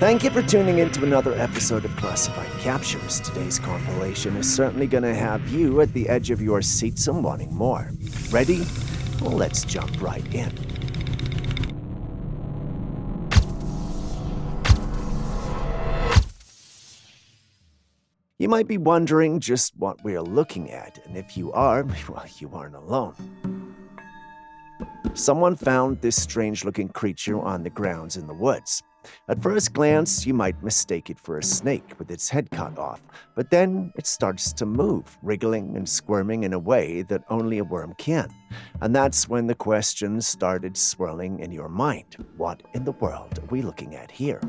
Thank you for tuning in to another episode of Classified Captures. Today's compilation is certainly going to have you at the edge of your seats and wanting more. Ready? Well, let's jump right in. You might be wondering just what we're looking at, and if you are, well, you aren't alone. Someone found this strange-looking creature on the grounds in the woods. At first glance, you might mistake it for a snake with its head cut off, but then it starts to move, wriggling and squirming in a way that only a worm can. And that's when the questions started swirling in your mind. What in the world are we looking at here?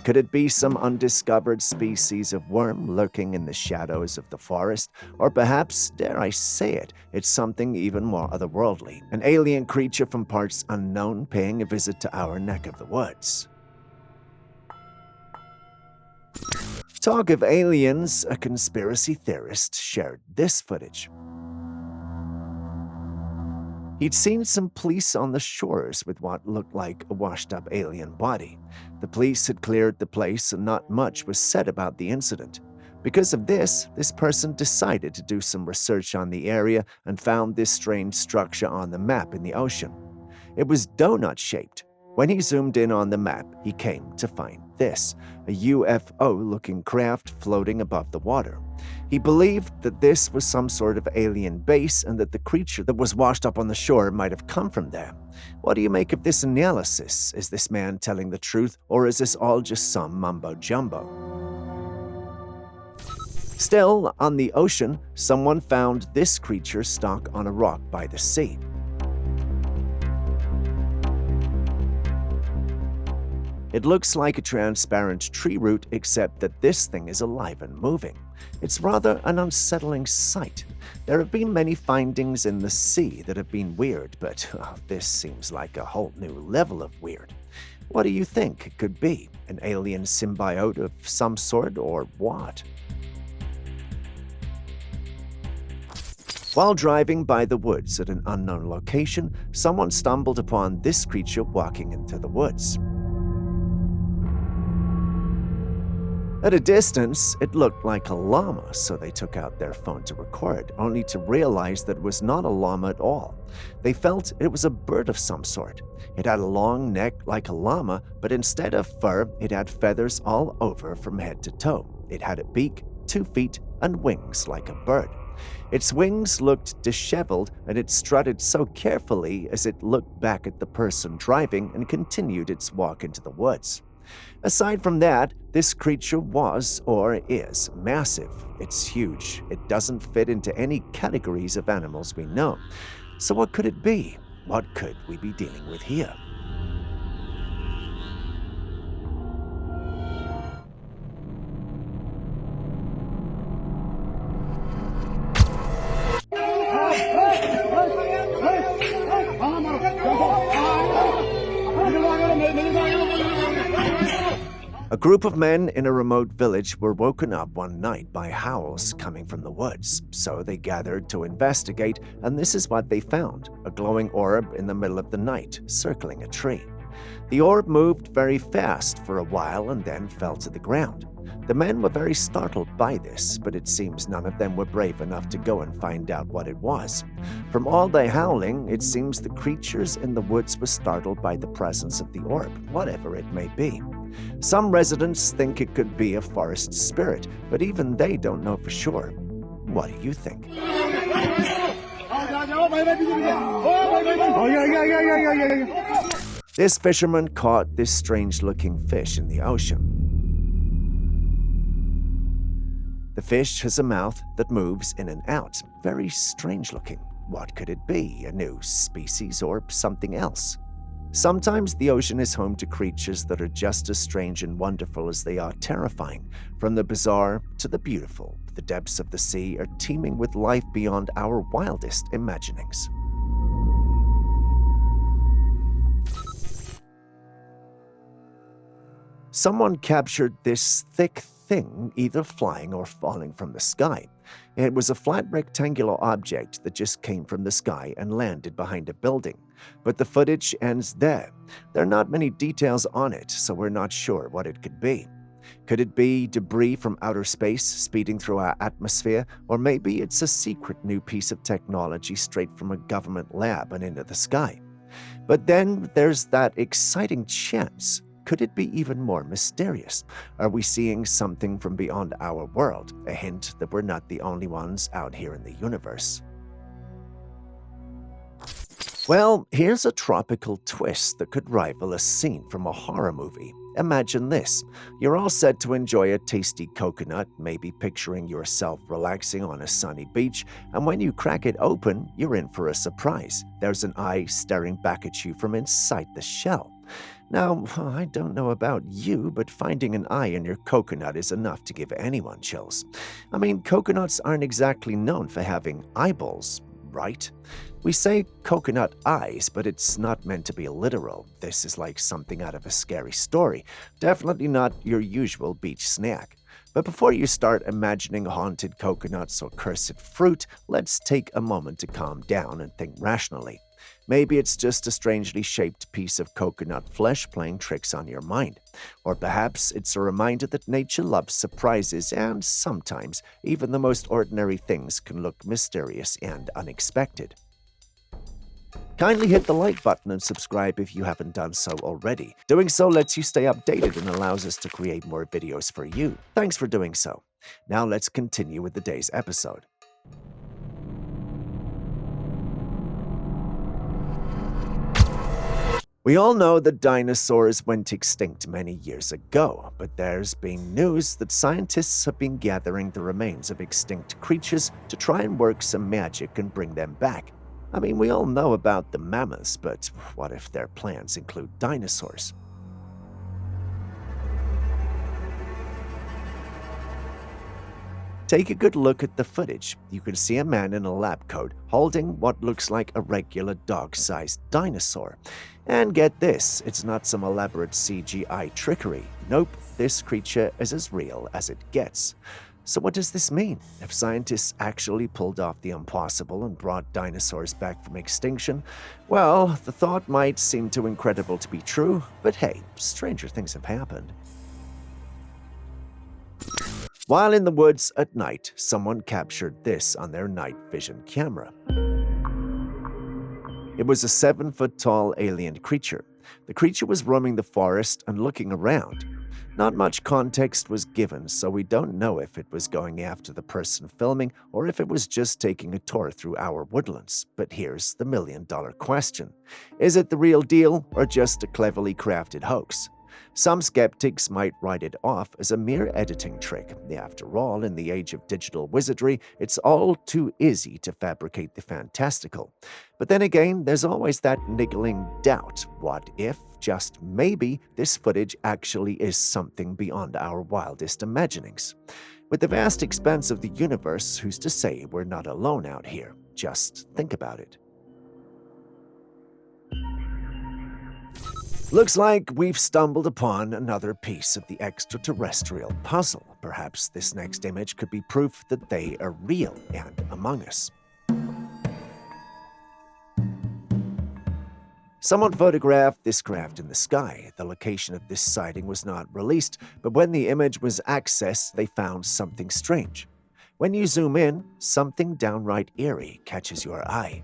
Could it be some undiscovered species of worm lurking in the shadows of the forest? Or perhaps, dare I say it, it's something even more otherworldly, an alien creature from parts unknown paying a visit to our neck of the woods. Talk of aliens, a conspiracy theorist shared this footage. He'd seen some police on the shores with what looked like a washed-up alien body. The police had cleared the place and not much was said about the incident. Because of this person decided to do some research on the area and found this strange structure on the map in the ocean. It was donut-shaped. When he zoomed in on the map, he came to find this, a UFO-looking craft floating above the water. He believed that this was some sort of alien base and that the creature that was washed up on the shore might have come from there. What do you make of this analysis? Is this man telling the truth, or is this all just some mumbo-jumbo? Still, on the ocean, someone found this creature stuck on a rock by the sea. It looks like a transparent tree root, except that this thing is alive and moving. It's rather an unsettling sight. There have been many findings in the sea that have been weird, but this seems like a whole new level of weird. What do you think it could be? An alien symbiote of some sort, or what? While driving by the woods at an unknown location, someone stumbled upon this creature walking into the woods. At a distance, it looked like a llama, so they took out their phone to record, only to realize that it was not a llama at all. They felt it was a bird of some sort. It had a long neck like a llama, but instead of fur, it had feathers all over from head to toe. It had a beak, 2 feet, and wings like a bird. Its wings looked disheveled, and it strutted so carefully as it looked back at the person driving and continued its walk into the woods. Aside from that, this creature was, or is, massive. It's huge. It doesn't fit into any categories of animals we know. So what could it be? What could we be dealing with here? A group of men in a remote village were woken up one night by howls coming from the woods, so they gathered to investigate, and this is what they found: a glowing orb in the middle of the night, circling a tree. The orb moved very fast for a while and then fell to the ground. The men were very startled by this, but it seems none of them were brave enough to go and find out what it was. From all the howling, it seems the creatures in the woods were startled by the presence of the orb, whatever it may be. Some residents think it could be a forest spirit, but even they don't know for sure. What do you think? This fisherman caught this strange-looking fish in the ocean. The fish has a mouth that moves in and out, very strange-looking. What could it be? A new species or something else? Sometimes the ocean is home to creatures that are just as strange and wonderful as they are terrifying. From the bizarre to the beautiful, the depths of the sea are teeming with life beyond our wildest imaginings. Someone captured this thick thing either flying or falling from the sky. It was a flat rectangular object that just came from the sky and landed behind a building. But the footage ends there. There are not many details on it, so we're not sure what it could be. Could it be debris from outer space speeding through our atmosphere, or maybe it's a secret new piece of technology straight from a government lab and into the sky? But then there's that exciting chance. Could it be even more mysterious? Are we seeing something from beyond our world? A hint that we're not the only ones out here in the universe. Well, here's a tropical twist that could rival a scene from a horror movie. Imagine this. You're all set to enjoy a tasty coconut, maybe picturing yourself relaxing on a sunny beach, and when you crack it open, you're in for a surprise. There's an eye staring back at you from inside the shell. Now, I don't know about you, but finding an eye in your coconut is enough to give anyone chills. I mean, coconuts aren't exactly known for having eyeballs, right? We say coconut eyes, but it's not meant to be literal. This is like something out of a scary story. Definitely not your usual beach snack. But before you start imagining haunted coconuts or cursed fruit, let's take a moment to calm down and think rationally. Maybe it's just a strangely shaped piece of coconut flesh playing tricks on your mind. Or perhaps it's a reminder that nature loves surprises, and sometimes even the most ordinary things can look mysterious and unexpected. Kindly hit the like button and subscribe if you haven't done so already. Doing so lets you stay updated and allows us to create more videos for you. Thanks for doing so. Now let's continue with the day's episode. We all know that dinosaurs went extinct many years ago, but there's been news that scientists have been gathering the remains of extinct creatures to try and work some magic and bring them back. I mean, we all know about the mammoths, but what if their plans include dinosaurs? Take a good look at the footage. You can see a man in a lab coat holding what looks like a regular dog-sized dinosaur. And get this, it's not some elaborate CGI trickery. Nope, this creature is as real as it gets. So what does this mean? If scientists actually pulled off the impossible and brought dinosaurs back from extinction, well, the thought might seem too incredible to be true, but hey, stranger things have happened. While in the woods at night, someone captured this on their night vision camera. It was a 7-foot-tall alien creature. The creature was roaming the forest and looking around. Not much context was given, so we don't know if it was going after the person filming or if it was just taking a tour through our woodlands. But here's the million-dollar question. Is it the real deal or just a cleverly crafted hoax? Some skeptics might write it off as a mere editing trick. After all, in the age of digital wizardry, it's all too easy to fabricate the fantastical. But then again, there's always that niggling doubt. What if, just maybe, this footage actually is something beyond our wildest imaginings? With the vast expanse of the universe, who's to say we're not alone out here? Just think about it. Looks like we've stumbled upon another piece of the extraterrestrial puzzle. Perhaps this next image could be proof that they are real and among us. Someone photographed this craft in the sky. The location of this sighting was not released, but when the image was accessed, they found something strange. When you zoom in, something downright eerie catches your eye.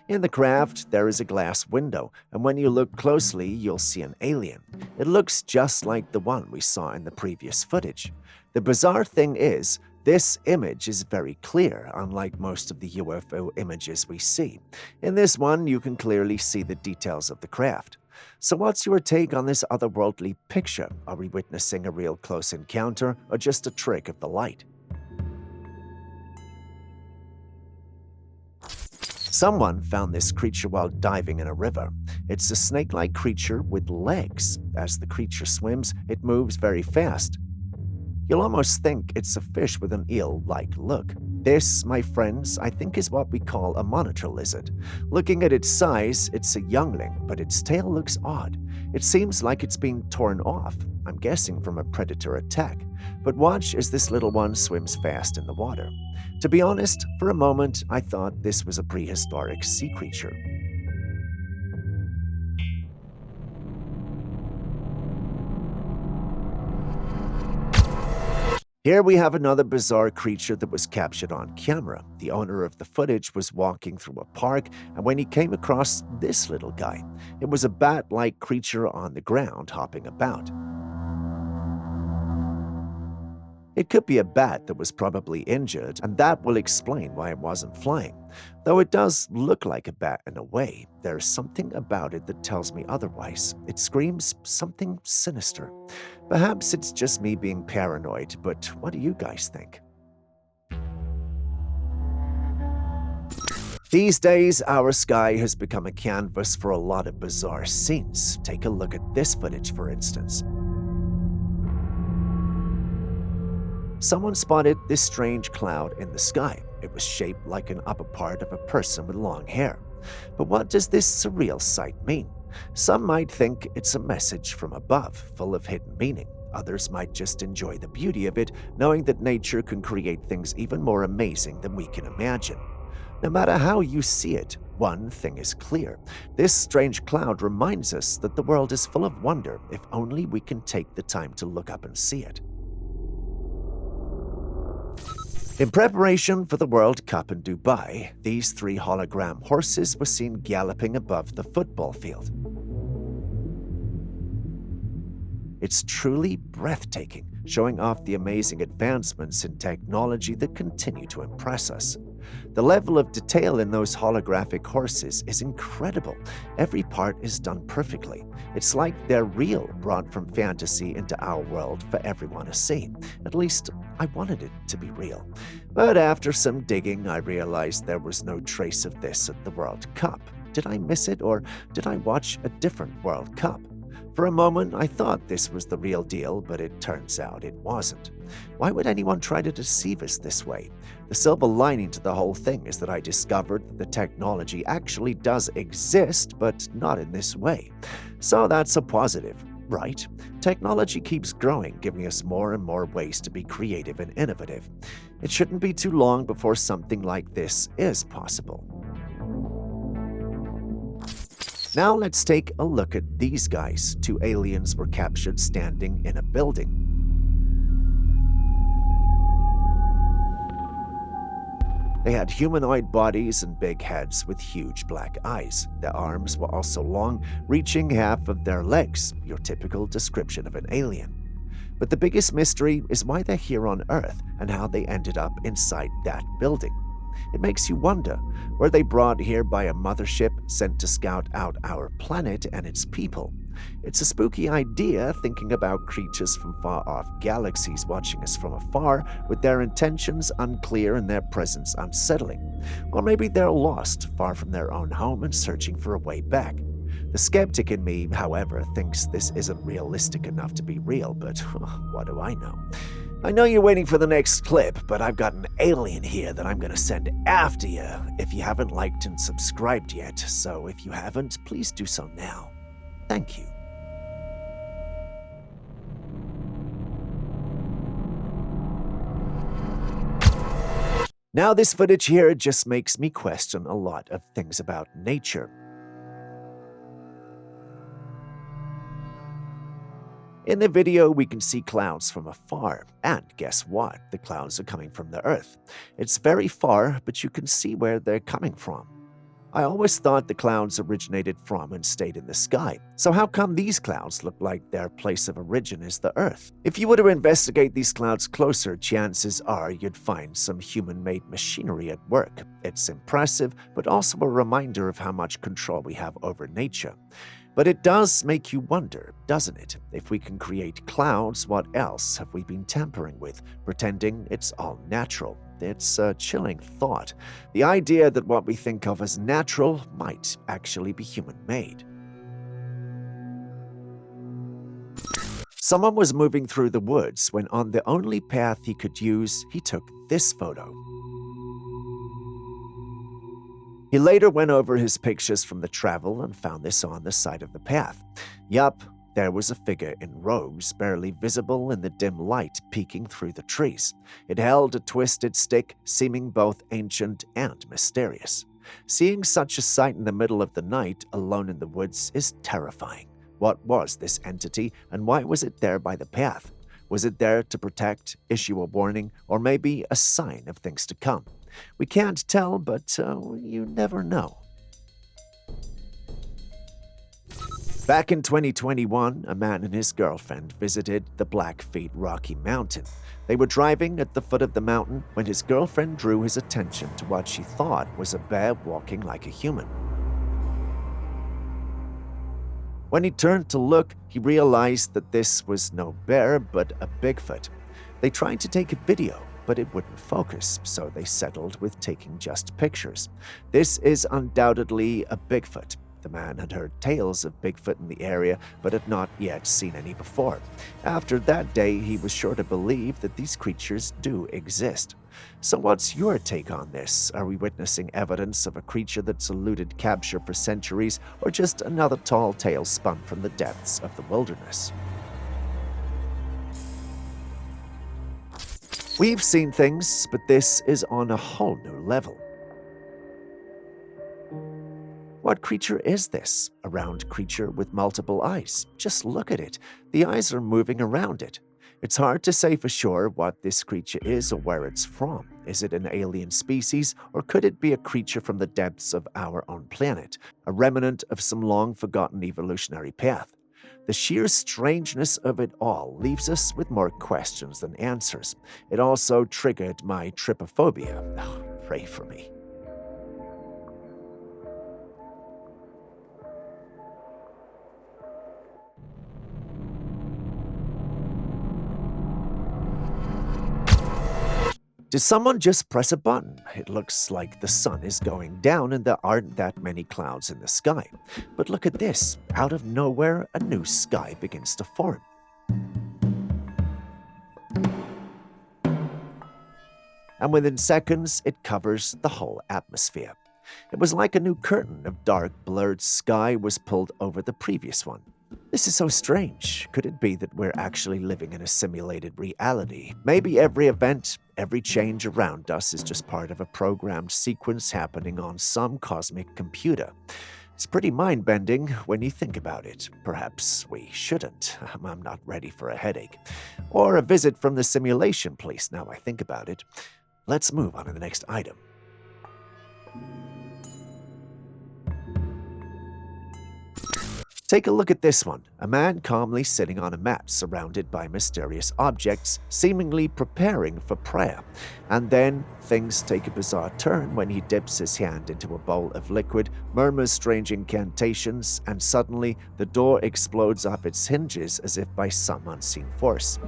In the craft, there is a glass window, and when you look closely, you'll see an alien. It looks just like the one we saw in the previous footage. The bizarre thing is, this image is very clear, unlike most of the UFO images we see. In this one, you can clearly see the details of the craft. So what's your take on this otherworldly picture? Are we witnessing a real close encounter, or just a trick of the light? Someone found this creature while diving in a river. It's a snake-like creature with legs. As the creature swims, it moves very fast. You'll almost think it's a fish with an eel-like look. This, my friends, I think is what we call a monitor lizard. Looking at its size, it's a youngling, but its tail looks odd. It seems like it's being torn off, I'm guessing from a predator attack. But watch as this little one swims fast in the water. To be honest, for a moment, I thought this was a prehistoric sea creature. Here we have another bizarre creature that was captured on camera. The owner of the footage was walking through a park, and when he came across this little guy, it was a bat-like creature on the ground hopping about. It could be a bat that was probably injured, and that will explain why it wasn't flying. Though it does look like a bat in a way, there's something about it that tells me otherwise. It screams something sinister. Perhaps it's just me being paranoid, but what do you guys think? These days, our sky has become a canvas for a lot of bizarre scenes. Take a look at this footage, for instance. Someone spotted this strange cloud in the sky. It was shaped like an upper part of a person with long hair. But what does this surreal sight mean? Some might think it's a message from above, full of hidden meaning. Others might just enjoy the beauty of it, knowing that nature can create things even more amazing than we can imagine. No matter how you see it, one thing is clear. This strange cloud reminds us that the world is full of wonder if only we can take the time to look up and see it. In preparation for the World Cup in Dubai, these 3 hologram horses were seen galloping above the football field. It's truly breathtaking, showing off the amazing advancements in technology that continue to impress us. The level of detail in those holographic horses is incredible. Every part is done perfectly. It's like they're real, brought from fantasy into our world for everyone to see. At least, I wanted it to be real. But after some digging, I realized there was no trace of this at the World Cup. Did I miss it, or did I watch a different World Cup? For a moment, I thought this was the real deal, but it turns out it wasn't. Why would anyone try to deceive us this way? The silver lining to the whole thing is that I discovered that the technology actually does exist, but not in this way. So that's a positive, right? Technology keeps growing, giving us more and more ways to be creative and innovative. It shouldn't be too long before something like this is possible. Now let's take a look at these guys. 2 aliens were captured standing in a building. They had humanoid bodies and big heads with huge black eyes. Their arms were also long, reaching half of their legs, your typical description of an alien. But the biggest mystery is why they're here on Earth and how they ended up inside that building. It makes you wonder, were they brought here by a mothership sent to scout out our planet and its people? It's a spooky idea thinking about creatures from far-off galaxies watching us from afar, with their intentions unclear and their presence unsettling. Or maybe they're lost, far from their own home and searching for a way back. The skeptic in me, however, thinks this isn't realistic enough to be real, but what do I know? I know you're waiting for the next clip, but I've got an alien here that I'm going to send after you if you haven't liked and subscribed yet. So if you haven't, please do so now. Thank you. Now this footage here just makes me question a lot of things about nature. In the video, we can see clouds from afar, and guess what? The clouds are coming from the Earth. It's very far, but you can see where they're coming from. I always thought the clouds originated from and stayed in the sky, so how come these clouds look like their place of origin is the Earth? If you were to investigate these clouds closer, chances are you'd find some human-made machinery at work. It's impressive, but also a reminder of how much control we have over nature. But it does make you wonder, doesn't it? If we can create clouds, what else have we been tampering with, pretending it's all natural? It's a chilling thought. The idea that what we think of as natural might actually be human-made. Someone was moving through the woods when on the only path he could use, he took this photo. He later went over his pictures from the travel and found this on the side of the path. Yup, there was a figure in robes, barely visible in the dim light peeking through the trees. It held a twisted stick, seeming both ancient and mysterious. Seeing such a sight in the middle of the night, alone in the woods, is terrifying. What was this entity, and why was it there by the path? Was it there to protect, issue a warning, or maybe a sign of things to come? We can't tell, but you never know. Back in 2021, a man and his girlfriend visited the Blackfeet Rocky Mountain. They were driving at the foot of the mountain when his girlfriend drew his attention to what she thought was a bear walking like a human. When he turned to look, he realized that this was no bear, but a Bigfoot. They tried to take a video, but it wouldn't focus, so they settled with taking just pictures. This is undoubtedly a Bigfoot. The man had heard tales of Bigfoot in the area, but had not yet seen any before. After that day, he was sure to believe that these creatures do exist. So what's your take on this? Are we witnessing evidence of a creature that's eluded capture for centuries, or just another tall tale spun from the depths of the wilderness? We've seen things, but this is on a whole new level. What creature is this? A round creature with multiple eyes. Just look at it. The eyes are moving around it. It's hard to say for sure what this creature is or where it's from. Is it an alien species, or could it be a creature from the depths of our own planet, a remnant of some long-forgotten evolutionary path? The sheer strangeness of it all leaves us with more questions than answers. It also triggered my trypophobia. Oh, pray for me. Did someone just press a button? It looks like the sun is going down and there aren't that many clouds in the sky. But look at this. Out of nowhere, a new sky begins to form. And within seconds, it covers the whole atmosphere. It was like a new curtain of dark, blurred sky was pulled over the previous one. This is so strange. Could it be that we're actually living in a simulated reality? Maybe every event, every change around us is just part of a programmed sequence happening on some cosmic computer. It's pretty mind-bending when you think about it. Perhaps we shouldn't. I'm not ready for a headache. Or a visit from the simulation police now I think about it. Let's move on to the next item. Take a look at this one. A man calmly sitting on a mat surrounded by mysterious objects, seemingly preparing for prayer. And then things take a bizarre turn when he dips his hand into a bowl of liquid, murmurs strange incantations, and suddenly the door explodes off its hinges as if by some unseen force.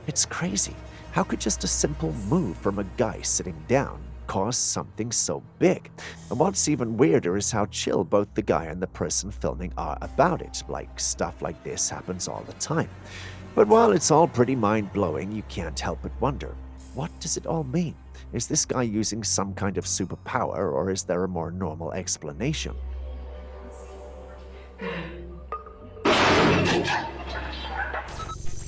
It's crazy. How could just a simple move from a guy sitting down cause something so big? And what's even weirder is how chill both the guy and the person filming are about it, like stuff like this happens all the time. But while it's all pretty mind-blowing, you can't help but wonder, what does it all mean? Is this guy using some kind of superpower, or is there a more normal explanation?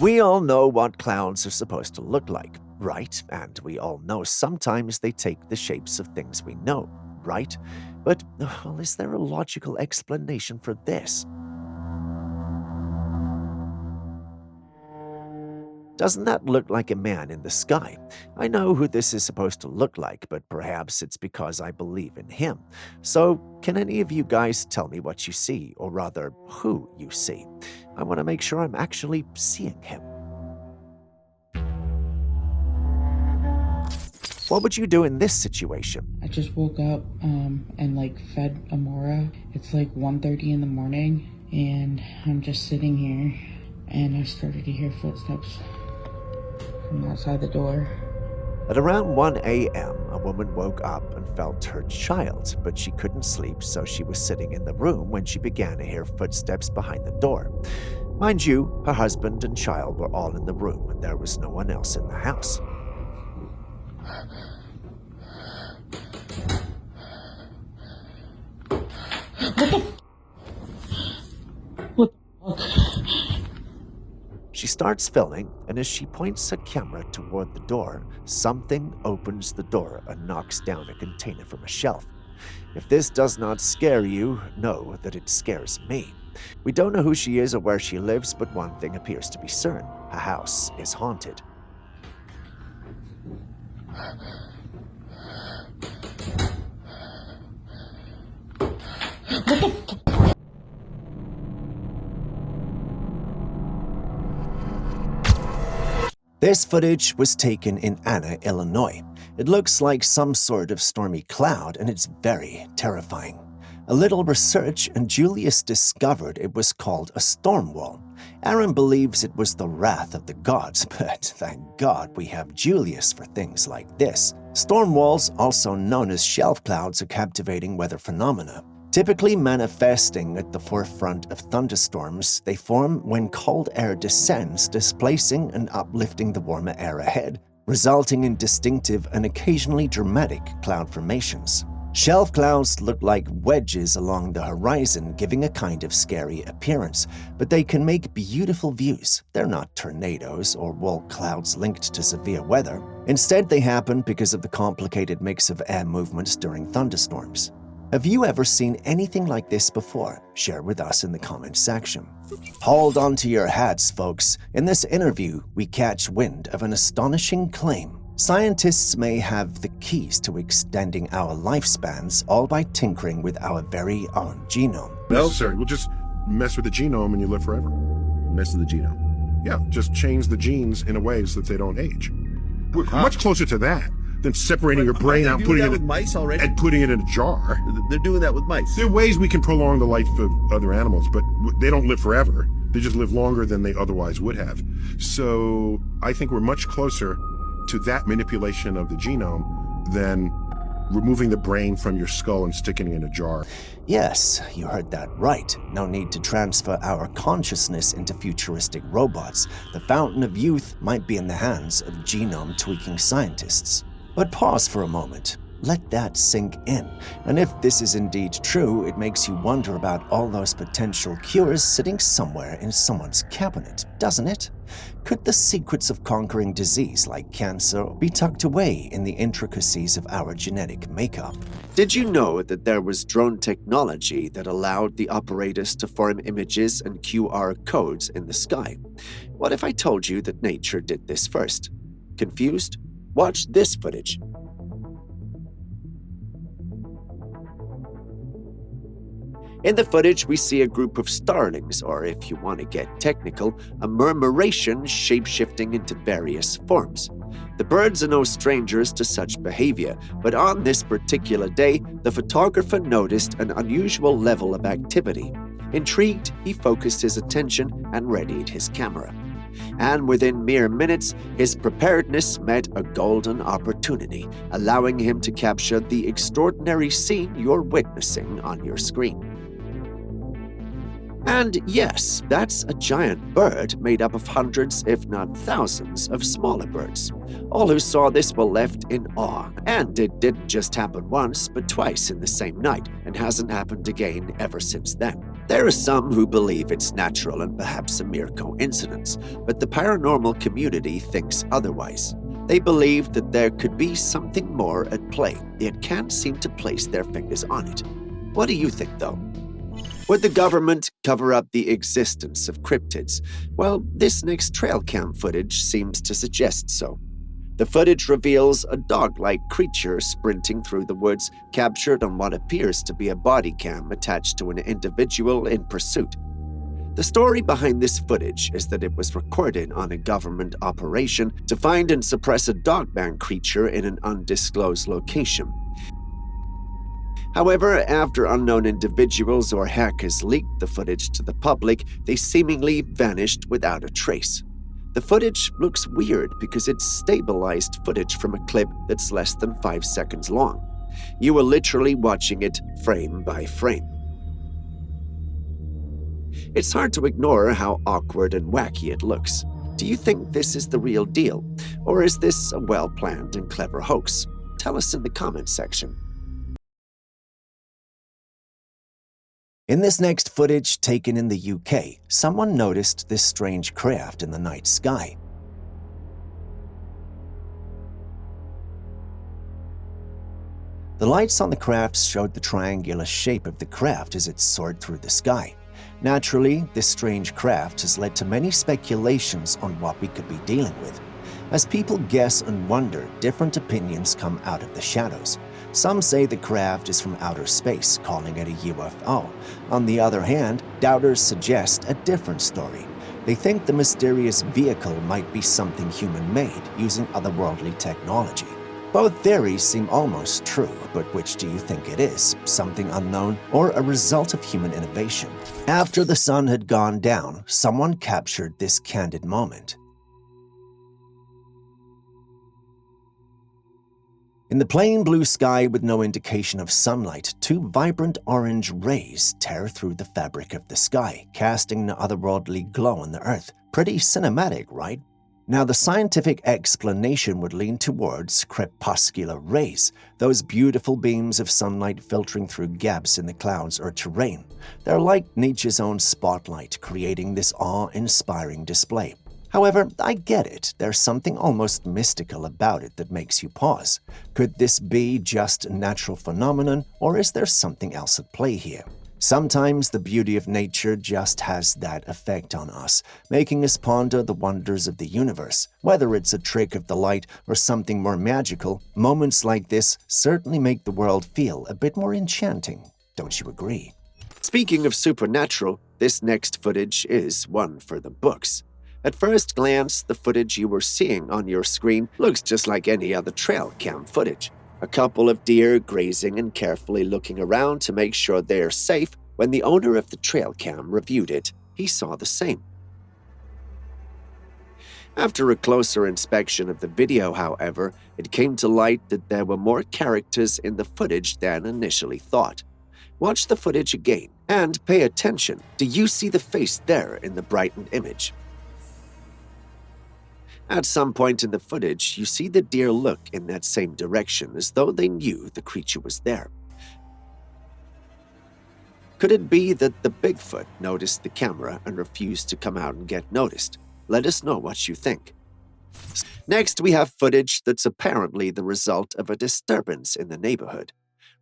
We all know what clouds are supposed to look like, right? And we all know sometimes they take the shapes of things we know, right? But, well, is there a logical explanation for this? Doesn't that look like a man in the sky? I know who this is supposed to look like, but perhaps it's because I believe in him. So, can any of you guys tell me what you see, or rather, who you see? I want to make sure I'm actually seeing him. What would you do in this situation? I just woke up and fed Amora. It's like 1:30 in the morning, and I'm just sitting here, and I started to hear footsteps from outside the door. At around 1 a.m., a woman woke up and felt her child, but she couldn't sleep, so she was sitting in the room when she began to hear footsteps behind the door. Mind you, her husband and child were all in the room, and there was no one else in the house. She She starts filming, and as she points a camera toward the door, something opens the door and knocks down a container from a shelf. If this does not scare you, know that it scares me. We don't know who she is or where she lives, but one thing appears to be certain: her house is haunted. This footage was taken in Anna, Illinois. It looks like some sort of stormy cloud, and it's very terrifying. A little research, and Julius discovered it was called a storm wall. Aaron believes it was the wrath of the gods, but thank God we have Julius for things like this. Storm walls, also known as shelf clouds, are captivating weather phenomena. Typically manifesting at the forefront of thunderstorms, they form when cold air descends, displacing and uplifting the warmer air ahead, resulting in distinctive and occasionally dramatic cloud formations. Shelf clouds look like wedges along the horizon, giving a kind of scary appearance, but they can make beautiful views. They're not tornadoes or wall clouds linked to severe weather. Instead, they happen because of the complicated mix of air movements during thunderstorms. Have you ever seen anything like this before? Share with us in the comments section. Hold on to your hats, folks. In this interview, we catch wind of an astonishing claim. Scientists may have the keys to extending our lifespans, all by tinkering with our very own genome. No, sir. We'll just mess with the genome and you live forever. Mess with the genome. Yeah, just change the genes in a way so that they don't age. We're much closer to that than separating your brain out and putting it with mice already. and putting it in a jar. They're doing that with mice. There are ways we can prolong the life of other animals, but they don't live forever. They just live longer than they otherwise would have. So I think we're much closer to that manipulation of the genome than removing the brain from your skull and sticking it in a jar. Yes, you heard that right. No need to transfer our consciousness into futuristic robots. The fountain of youth might be in the hands of genome-tweaking scientists. But pause for a moment. Let that sink in. And if this is indeed true, it makes you wonder about all those potential cures sitting somewhere in someone's cabinet, doesn't it? Could the secrets of conquering disease like cancer be tucked away in the intricacies of our genetic makeup? Did you know that there was drone technology that allowed the operators to form images and QR codes in the sky? What if I told you that nature did this first? Confused? Watch this footage. In the footage, we see a group of starlings, or if you want to get technical, a murmuration shape-shifting into various forms. The birds are no strangers to such behavior, but on this particular day, the photographer noticed an unusual level of activity. Intrigued, he focused his attention and readied his camera. And within mere minutes, his preparedness met a golden opportunity, allowing him to capture the extraordinary scene you're witnessing on your screen. And yes, that's a giant bird made up of hundreds, if not thousands, of smaller birds. All who saw this were left in awe, and it didn't just happen once, but twice in the same night, and hasn't happened again ever since then. There are some who believe it's natural and perhaps a mere coincidence, but the paranormal community thinks otherwise. They believe that there could be something more at play, yet can't seem to place their fingers on it. What do you think, though? Would the government cover up the existence of cryptids? Well, this next Trailcam footage seems to suggest so. The footage reveals a dog-like creature sprinting through the woods, captured on what appears to be a body cam attached to an individual in pursuit. The story behind this footage is that it was recorded on a government operation to find and suppress a dog-man creature in an undisclosed location. However, after unknown individuals or hackers leaked the footage to the public, they seemingly vanished without a trace. The footage looks weird because it's stabilized footage from a clip that's less than 5 seconds long. You are literally watching it frame by frame. It's hard to ignore how awkward and wacky it looks. Do you think this is the real deal? Or is this a well-planned and clever hoax? Tell us in the comments section. In this next footage taken in the UK, someone noticed this strange craft in the night sky. The lights on the craft showed the triangular shape of the craft as it soared through the sky. Naturally, this strange craft has led to many speculations on what we could be dealing with. As people guess and wonder, different opinions come out of the shadows. Some say the craft is from outer space, calling it a UFO. On the other hand, doubters suggest a different story. They think the mysterious vehicle might be something human-made, using otherworldly technology. Both theories seem almost true, but which do you think it is? Something unknown or a result of human innovation? After the sun had gone down, someone captured this candid moment. In the plain blue sky with no indication of sunlight, two vibrant orange rays tear through the fabric of the sky, casting an otherworldly glow on the earth. Pretty cinematic, right? Now, the scientific explanation would lean towards crepuscular rays, those beautiful beams of sunlight filtering through gaps in the clouds or terrain. They're like nature's own spotlight, creating this awe-inspiring display. However, I get it. There's something almost mystical about it that makes you pause. Could this be just a natural phenomenon, or is there something else at play here? Sometimes the beauty of nature just has that effect on us, making us ponder the wonders of the universe. Whether it's a trick of the light or something more magical, moments like this certainly make the world feel a bit more enchanting. Don't you agree? Speaking of supernatural, this next footage is one for the books. At first glance, the footage you were seeing on your screen looks just like any other trail cam footage. A couple of deer grazing and carefully looking around to make sure they're safe. When the owner of the trail cam reviewed it, he saw the same. After a closer inspection of the video, however, it came to light that there were more characters in the footage than initially thought. Watch the footage again and pay attention. Do you see the face there in the brightened image? At some point in the footage, you see the deer look in that same direction as though they knew the creature was there. Could it be that the Bigfoot noticed the camera and refused to come out and get noticed? Let us know what you think. Next, we have footage that's apparently the result of a disturbance in the neighborhood.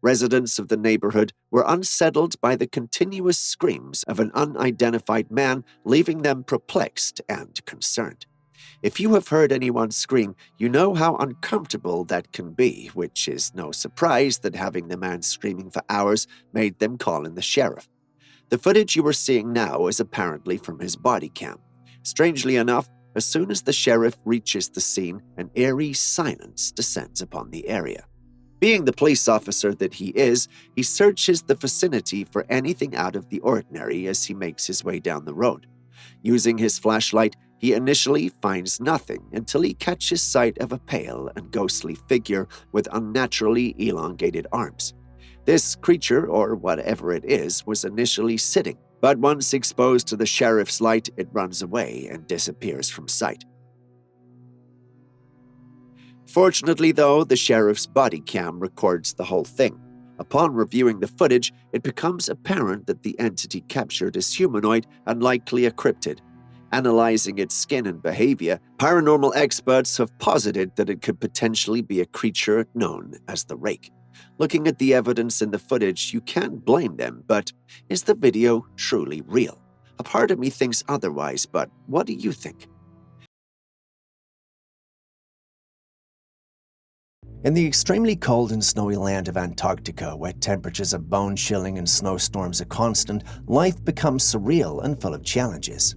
Residents of the neighborhood were unsettled by the continuous screams of an unidentified man, leaving them perplexed and concerned. If you have heard anyone scream, you know how uncomfortable that can be, which is no surprise that having the man screaming for hours made them call in the sheriff. The footage you are seeing now is apparently from his body cam. Strangely enough, as soon as the sheriff reaches the scene, an eerie silence descends upon the area. Being the police officer that he is, he searches the vicinity for anything out of the ordinary as he makes his way down the road. Using his flashlight, he initially finds nothing until he catches sight of a pale and ghostly figure with unnaturally elongated arms. This creature, or whatever it is, was initially sitting, but once exposed to the sheriff's light, it runs away and disappears from sight. Fortunately, though, the sheriff's body cam records the whole thing. Upon reviewing the footage, it becomes apparent that the entity captured is humanoid and likely a cryptid. Analyzing its skin and behavior, paranormal experts have posited that it could potentially be a creature known as the Rake. Looking at the evidence in the footage, you can't blame them, but is the video truly real? A part of me thinks otherwise, but what do you think? In the extremely cold and snowy land of Antarctica, where temperatures are bone-chilling and snowstorms are constant, life becomes surreal and full of challenges.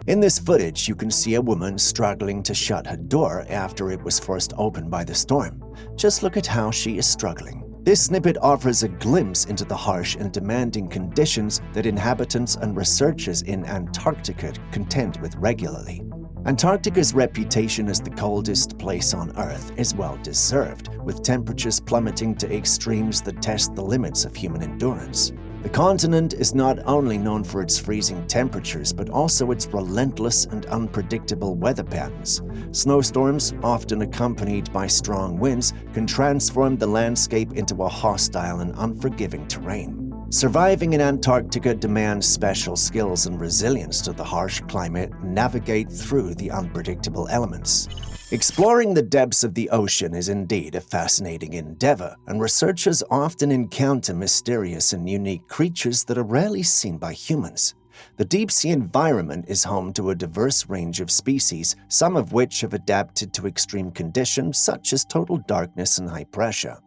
In this footage, you can see a woman struggling to shut her door after it was forced open by the storm. Just look at how she is struggling. This snippet offers a glimpse into the harsh and demanding conditions that inhabitants and researchers in Antarctica contend with regularly. Antarctica's reputation as the coldest place on Earth is well deserved, with temperatures plummeting to extremes that test the limits of human endurance. The continent is not only known for its freezing temperatures, but also its relentless and unpredictable weather patterns. Snowstorms, often accompanied by strong winds, can transform the landscape into a hostile and unforgiving terrain. Surviving in Antarctica demands special skills and resilience to the harsh climate and navigate through the unpredictable elements. Exploring the depths of the ocean is indeed a fascinating endeavor, and researchers often encounter mysterious and unique creatures that are rarely seen by humans. The deep-sea environment is home to a diverse range of species, some of which have adapted to extreme conditions such as total darkness and high pressure.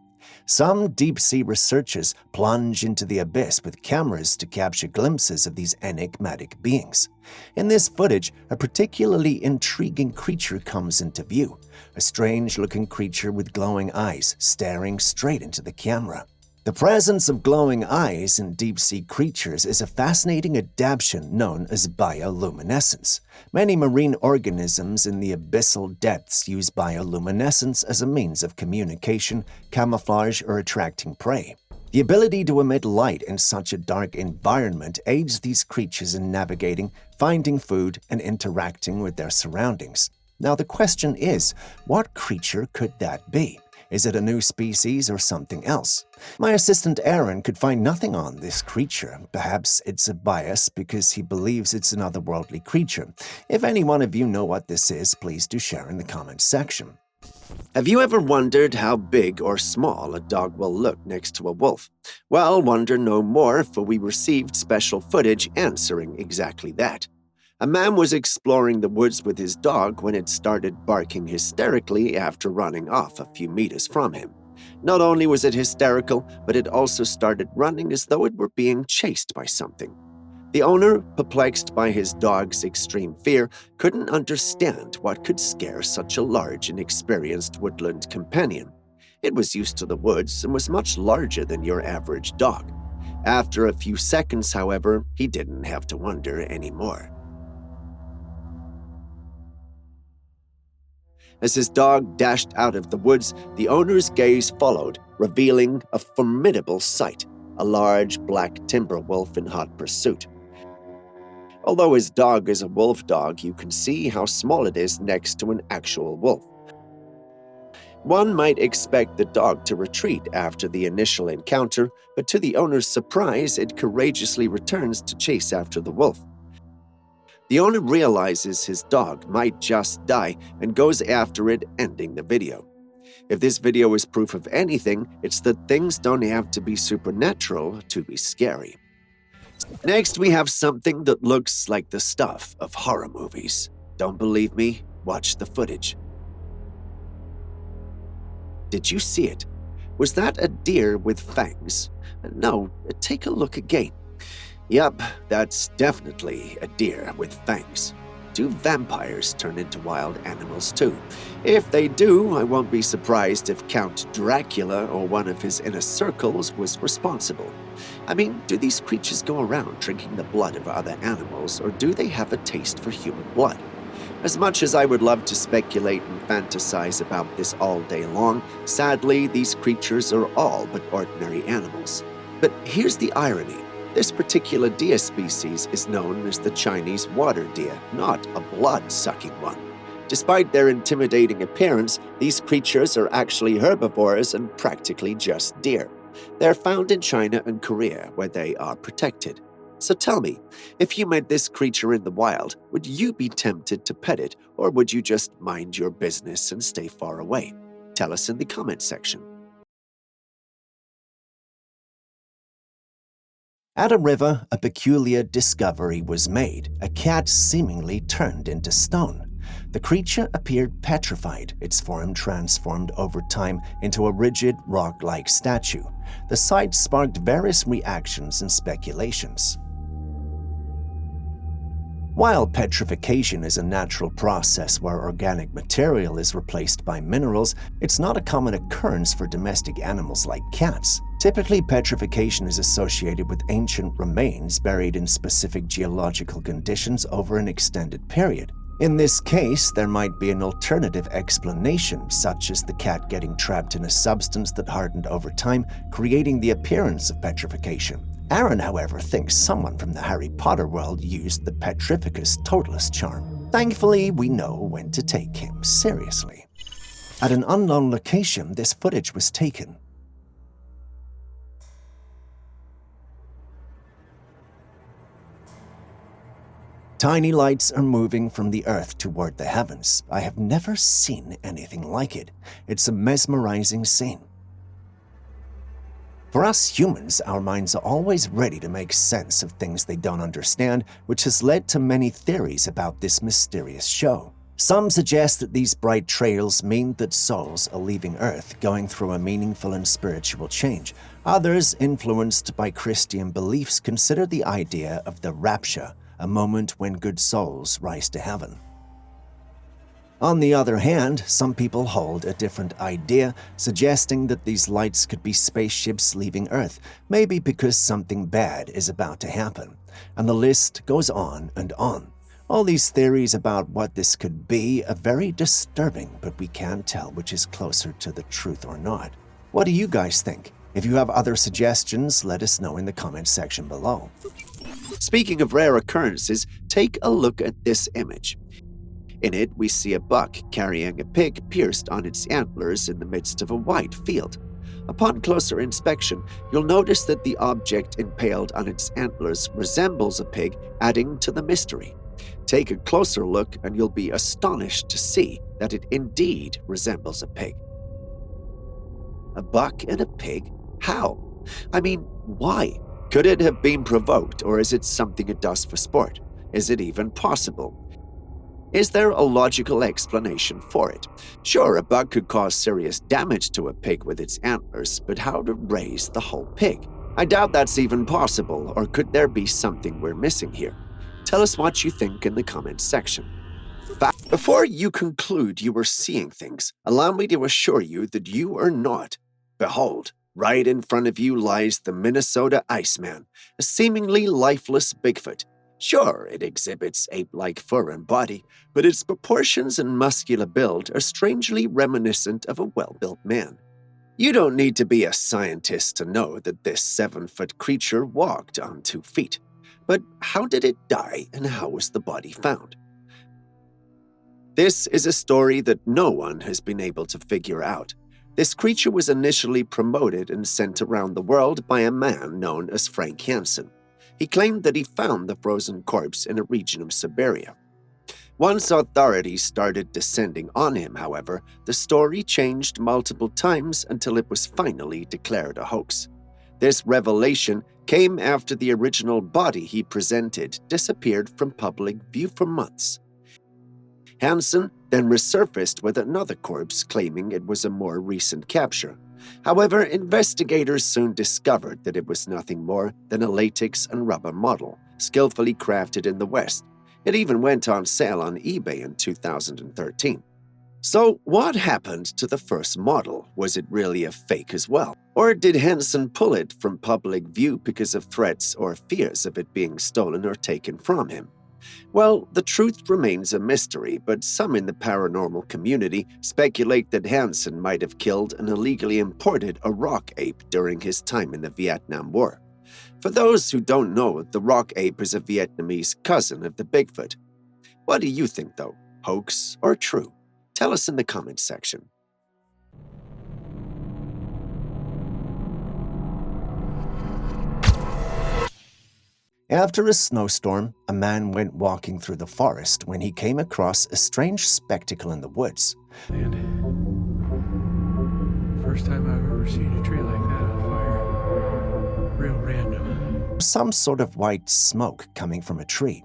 Some deep-sea researchers plunge into the abyss with cameras to capture glimpses of these enigmatic beings. In this footage, a particularly intriguing creature comes into view, a strange-looking creature with glowing eyes staring straight into the camera. The presence of glowing eyes in deep-sea creatures is a fascinating adaptation known as bioluminescence. Many marine organisms in the abyssal depths use bioluminescence as a means of communication, camouflage, or attracting prey. The ability to emit light in such a dark environment aids these creatures in navigating, finding food, and interacting with their surroundings. Now the question is, what creature could that be? Is it a new species or something else? My assistant Aaron could find nothing on this creature. Perhaps it's a bias because he believes it's an otherworldly creature. If any one of you know what this is, please do share in the comments section. Have you ever wondered how big or small a dog will look next to a wolf? Well, wonder no more, for we received special footage answering exactly that. A man was exploring the woods with his dog when it started barking hysterically after running off a few meters from him. Not only was it hysterical, but it also started running as though it were being chased by something. The owner, perplexed by his dog's extreme fear, couldn't understand what could scare such a large and experienced woodland companion. It was used to the woods and was much larger than your average dog. After a few seconds, however, he didn't have to wonder anymore. As his dog dashed out of the woods, the owner's gaze followed, revealing a formidable sight, a large black timber wolf in hot pursuit. Although his dog is a wolf dog, you can see how small it is next to an actual wolf. One might expect the dog to retreat after the initial encounter, but to the owner's surprise, it courageously returns to chase after the wolf. The owner realizes his dog might just die and goes after it, ending the video. If this video is proof of anything, it's that things don't have to be supernatural to be scary. Next, we have something that looks like the stuff of horror movies. Don't believe me? Watch the footage. Did you see it? Was that a deer with fangs? No, take a look again. Yup, that's definitely a deer with fangs. Do vampires turn into wild animals too? If they do, I won't be surprised if Count Dracula or one of his inner circles was responsible. I mean, do these creatures go around drinking the blood of other animals, or do they have a taste for human blood? As much as I would love to speculate and fantasize about this all day long, sadly, these creatures are all but ordinary animals. But here's the irony. This particular deer species is known as the Chinese water deer, not a blood-sucking one. Despite their intimidating appearance, these creatures are actually herbivores and practically just deer. They're found in China and Korea, where they are protected. So tell me, if you met this creature in the wild, would you be tempted to pet it, or would you just mind your business and stay far away? Tell us in the comment section. At a river, a peculiar discovery was made. A cat seemingly turned into stone. The creature appeared petrified, its form transformed over time into a rigid, rock-like statue. The sight sparked various reactions and speculations. While petrification is a natural process where organic material is replaced by minerals, it's not a common occurrence for domestic animals like cats. Typically, petrification is associated with ancient remains buried in specific geological conditions over an extended period. In this case, there might be an alternative explanation, such as the cat getting trapped in a substance that hardened over time, creating the appearance of petrification. Aaron, however, thinks someone from the Harry Potter world used the Petrificus totalis charm. Thankfully, we know when to take him seriously. At an unknown location, this footage was taken. Tiny lights are moving from the earth toward the heavens. I have never seen anything like it. It's a mesmerizing scene. For us humans, our minds are always ready to make sense of things they don't understand, which has led to many theories about this mysterious show. Some suggest that these bright trails mean that souls are leaving Earth, going through a meaningful and spiritual change. Others, influenced by Christian beliefs, consider the idea of the rapture, a moment when good souls rise to heaven. On the other hand, some people hold a different idea, suggesting that these lights could be spaceships leaving Earth, maybe because something bad is about to happen. And the list goes on and on. All these theories about what this could be are very disturbing, but we can't tell which is closer to the truth or not. What do you guys think? If you have other suggestions, let us know in the comments section below. Speaking of rare occurrences, take a look at this image. In it, we see a buck carrying a pig pierced on its antlers in the midst of a wide field. Upon closer inspection, you'll notice that the object impaled on its antlers resembles a pig, adding to the mystery. Take a closer look and you'll be astonished to see that it indeed resembles a pig. A buck and a pig? How? I mean, why? Could it have been provoked, or is it something it does for sport? Is it even possible? Is there a logical explanation for it? Sure, a buck could cause serious damage to a pig with its antlers, but how to raise the whole pig? I doubt that's even possible, or could there be something we're missing here? Tell us what you think in the comments section. But before you conclude you are seeing things, allow me to assure you that you are not. Behold, right in front of you lies the Minnesota Iceman, a seemingly lifeless Bigfoot. Sure, it exhibits ape-like fur and body, but its proportions and muscular build are strangely reminiscent of a well-built man. You don't need to be a scientist to know that this 7-foot creature walked on 2 feet. But how did it die and how was the body found? This is a story that no one has been able to figure out. This creature was initially promoted and sent around the world by a man known as Frank Hansen. He claimed that he found the frozen corpse in a region of Siberia. Once authorities started descending on him, however, the story changed multiple times until it was finally declared a hoax. This revelation came after the original body he presented disappeared from public view for months. Hansen then resurfaced with another corpse, claiming it was a more recent capture. However, investigators soon discovered that it was nothing more than a latex and rubber model, skillfully crafted in the West. It even went on sale on eBay in 2013. So, what happened to the first model? Was it really a fake as well? Or did Hansen pull it from public view because of threats or fears of it being stolen or taken from him? Well, the truth remains a mystery, but some in the paranormal community speculate that Hansen might have killed and illegally imported a rock ape during his time in the Vietnam War. For those who don't know, the rock ape is a Vietnamese cousin of the Bigfoot. What do you think, though? Hoax or true? Tell us in the comments section. After a snowstorm, a man went walking through the forest when he came across a strange spectacle in the woods. And first time I've ever seen a tree like that on fire. Real random. Some sort of white smoke coming from a tree.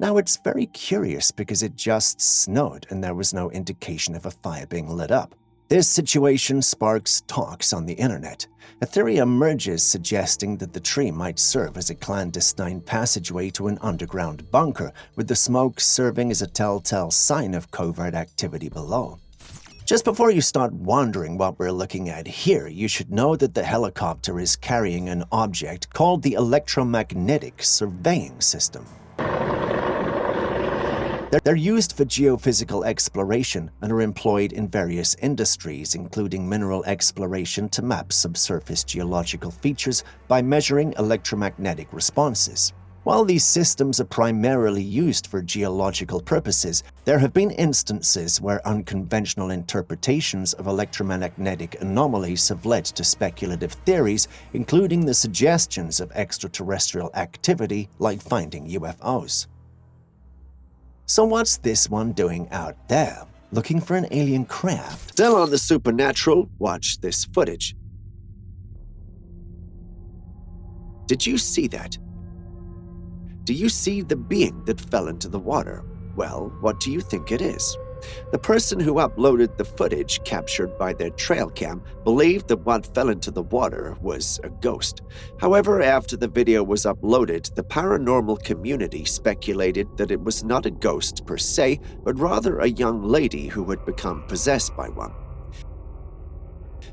Now it's very curious because it just snowed and there was no indication of a fire being lit up. This situation sparks talks on the internet. A theory emerges suggesting that the tree might serve as a clandestine passageway to an underground bunker, with the smoke serving as a telltale sign of covert activity below. Just before you start wondering what we're looking at here, you should know that the helicopter is carrying an object called the electromagnetic surveying system. They're used for geophysical exploration and are employed in various industries, including mineral exploration to map subsurface geological features by measuring electromagnetic responses. While these systems are primarily used for geological purposes, there have been instances where unconventional interpretations of electromagnetic anomalies have led to speculative theories, including the suggestions of extraterrestrial activity like finding UFOs. So what's this one doing out there? Looking for an alien craft? Still on the supernatural, watch this footage. Did you see that? Do you see the being that fell into the water? Well, what do you think it is? The person who uploaded the footage captured by their Trailcam believed that what fell into the water was a ghost. However, after the video was uploaded, the paranormal community speculated that it was not a ghost per se, but rather a young lady who had become possessed by one.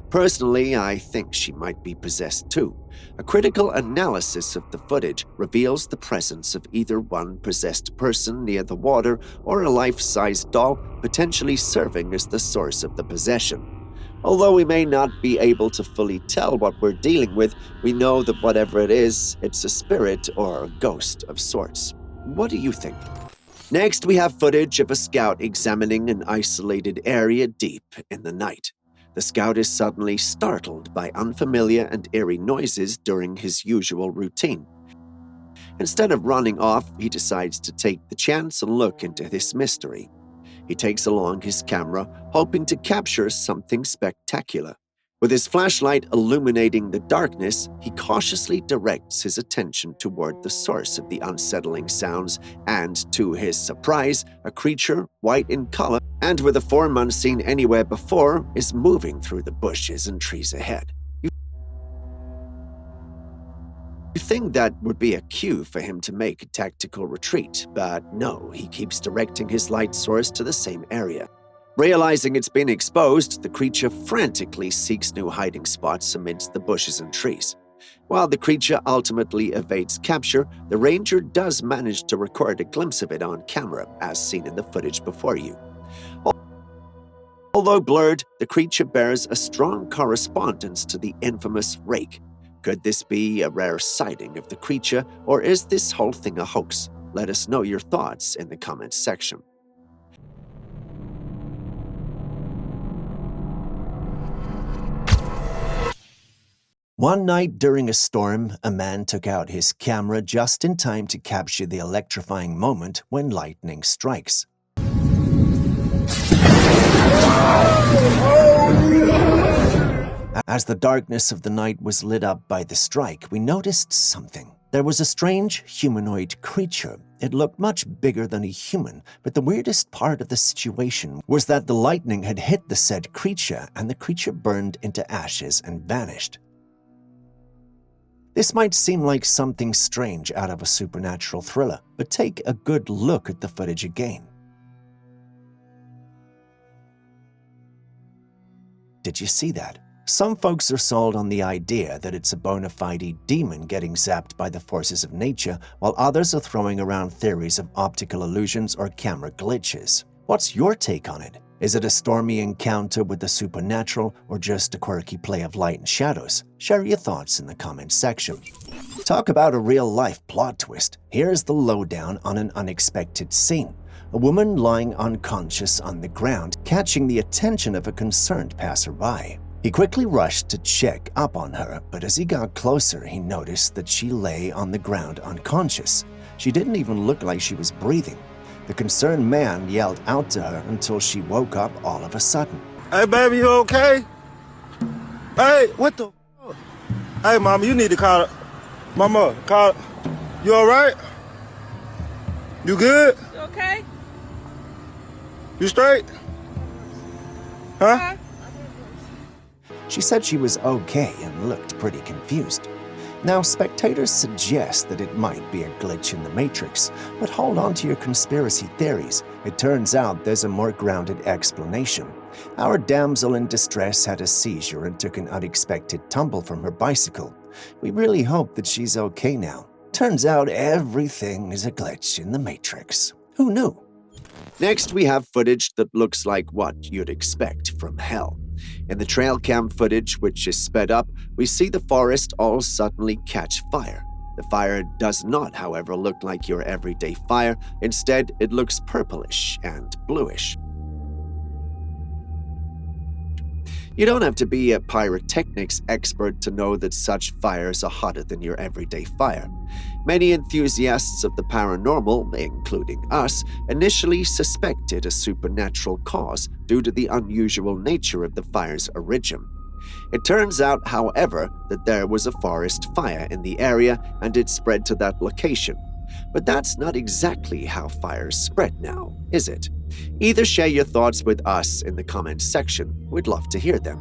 Personally, I think she might be possessed too. A critical analysis of the footage reveals the presence of either one possessed person near the water or a life-size doll, potentially serving as the source of the possession. Although we may not be able to fully tell what we're dealing with, we know that whatever it is, it's a spirit or a ghost of sorts. What do you think? Next, we have footage of a scout examining an isolated area deep in the night. The scout is suddenly startled by unfamiliar and eerie noises during his usual routine. Instead of running off, he decides to take the chance and look into this mystery. He takes along his camera, hoping to capture something spectacular. With his flashlight illuminating the darkness, he cautiously directs his attention toward the source of the unsettling sounds, and to his surprise, a creature, white in color, and with a form unseen anywhere before, is moving through the bushes and trees ahead. You think that would be a cue for him to make a tactical retreat, but no, he keeps directing his light source to the same area. Realizing it's been exposed, the creature frantically seeks new hiding spots amidst the bushes and trees. While the creature ultimately evades capture, the ranger does manage to record a glimpse of it on camera, as seen in the footage before you. Although blurred, the creature bears a strong correspondence to the infamous Rake. Could this be a rare sighting of the creature, or is this whole thing a hoax? Let us know your thoughts in the comments section. One night during a storm, a man took out his camera just in time to capture the electrifying moment when lightning strikes. As the darkness of the night was lit up by the strike, we noticed something. There was a strange humanoid creature. It looked much bigger than a human, but the weirdest part of the situation was that the lightning had hit the said creature and the creature burned into ashes and vanished. This might seem like something strange out of a supernatural thriller, but take a good look at the footage again. Did you see that? Some folks are sold on the idea that it's a bona fide demon getting zapped by the forces of nature, while others are throwing around theories of optical illusions or camera glitches. What's your take on it? Is it a stormy encounter with the supernatural or just a quirky play of light and shadows? Share your thoughts in the comments section. Talk about a real-life plot twist. Here's the lowdown on an unexpected scene. A woman lying unconscious on the ground, catching the attention of a concerned passerby. He quickly rushed to check up on her, but as he got closer, he noticed that she lay on the ground unconscious. She didn't even look like she was breathing. The concerned man yelled out to her until she woke up all of a sudden. Hey, baby, you okay? Hey, what the fuck? Hey, mama, you need to call Mama, call. You all right? You good? You okay? You straight? Huh? She said she was okay and looked pretty confused. Now, spectators suggest that it might be a glitch in the Matrix, but hold on to your conspiracy theories. It turns out there's a more grounded explanation. Our damsel in distress had a seizure and took an unexpected tumble from her bicycle. We really hope that she's okay now. Turns out everything is a glitch in the Matrix. Who knew? Next, we have footage that looks like what you'd expect from hell. In the Trailcam footage, which is sped up, we see the forest all suddenly catch fire. The fire does not, however, look like your everyday fire. Instead, it looks purplish and bluish. You don't have to be a pyrotechnics expert to know that such fires are hotter than your everyday fire. Many enthusiasts of the paranormal, including us, initially suspected a supernatural cause due to the unusual nature of the fire's origin. It turns out, however, that there was a forest fire in the area and it spread to that location. But that's not exactly how fires spread now, is it? Either share your thoughts with us in the comments section. We'd love to hear them.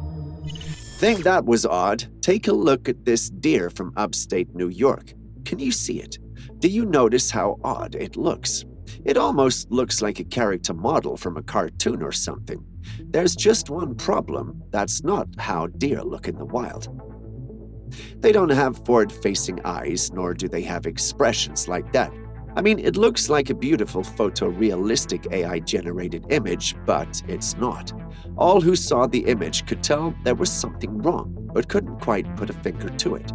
Think that was odd? Take a look at this deer from upstate New York. Can you see it? Do you notice how odd it looks? It almost looks like a character model from a cartoon or something. There's just one problem. That's not how deer look in the wild. They don't have forward-facing eyes, nor do they have expressions like that. I mean, it looks like a beautiful photorealistic AI-generated image, but it's not. All who saw the image could tell there was something wrong, but couldn't quite put a finger to it.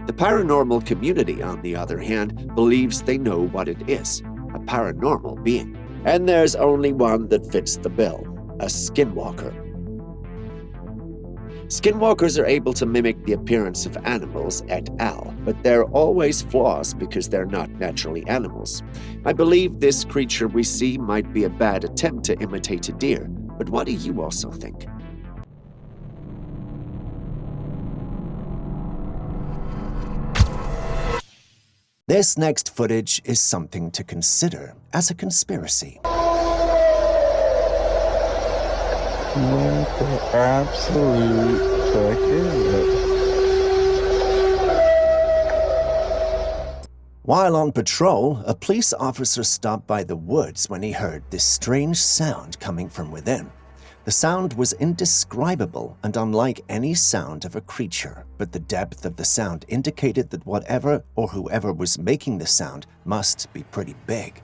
The paranormal community, on the other hand, believes they know what it is, a paranormal being. And there's only one that fits the bill, a skinwalker. Skinwalkers are able to mimic the appearance of animals et al., but there are always flaws because they're not naturally animals. I believe this creature we see might be a bad attempt to imitate a deer, but what do you also think? This next footage is something to consider as a conspiracy. What the absolute fuck is it? While on patrol, a police officer stopped by the woods when he heard this strange sound coming from within. The sound was indescribable and unlike any sound of a creature, but the depth of the sound indicated that whatever or whoever was making the sound must be pretty big.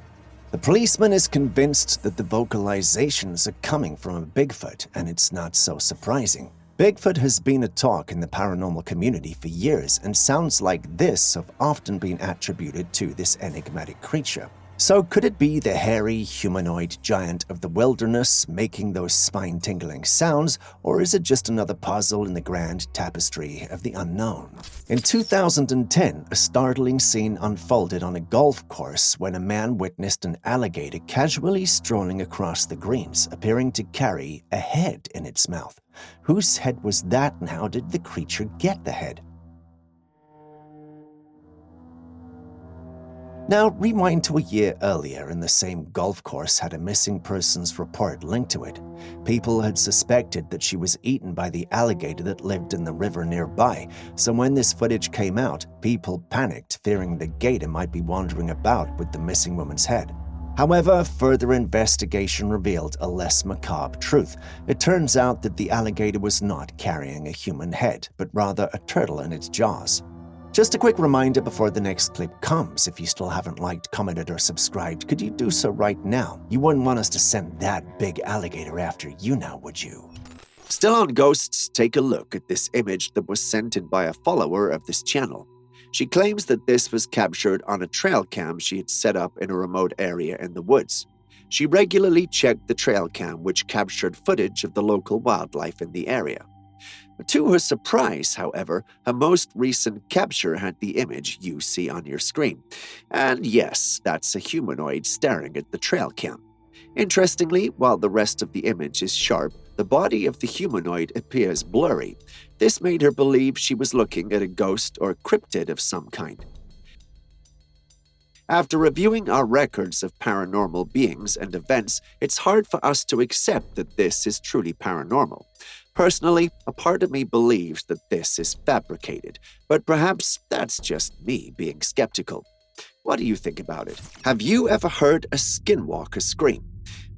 The policeman is convinced that the vocalizations are coming from a Bigfoot, and it's not so surprising. Bigfoot has been a talk in the paranormal community for years, and sounds like this have often been attributed to this enigmatic creature. So could it be the hairy humanoid giant of the wilderness making those spine-tingling sounds, or is it just another puzzle in the grand tapestry of the unknown? In 2010, a startling scene unfolded on a golf course when a man witnessed an alligator casually strolling across the greens, appearing to carry a head in its mouth. Whose head was that, and how did the creature get the head? Now, rewind to a year earlier, and the same golf course had a missing persons report linked to it. People had suspected that she was eaten by the alligator that lived in the river nearby, so when this footage came out, people panicked, fearing the gator might be wandering about with the missing woman's head. However, further investigation revealed a less macabre truth. It turns out that the alligator was not carrying a human head, but rather a turtle in its jaws. Just a quick reminder before the next clip comes, if you still haven't liked, commented, or subscribed, could you do so right now? You wouldn't want us to send that big alligator after you now, would you? Still on ghosts, take a look at this image that was sent in by a follower of this channel. She claims that this was captured on a trail cam she had set up in a remote area in the woods. She regularly checked the trail cam, which captured footage of the local wildlife in the area. To her surprise, however, her most recent capture had the image you see on your screen. And yes, that's a humanoid staring at the trail cam. Interestingly, while the rest of the image is sharp, the body of the humanoid appears blurry. This made her believe she was looking at a ghost or cryptid of some kind. After reviewing our records of paranormal beings and events, it's hard for us to accept that this is truly paranormal. Personally, a part of me believes that this is fabricated, but perhaps that's just me being skeptical. What do you think about it? Have you ever heard a skinwalker scream?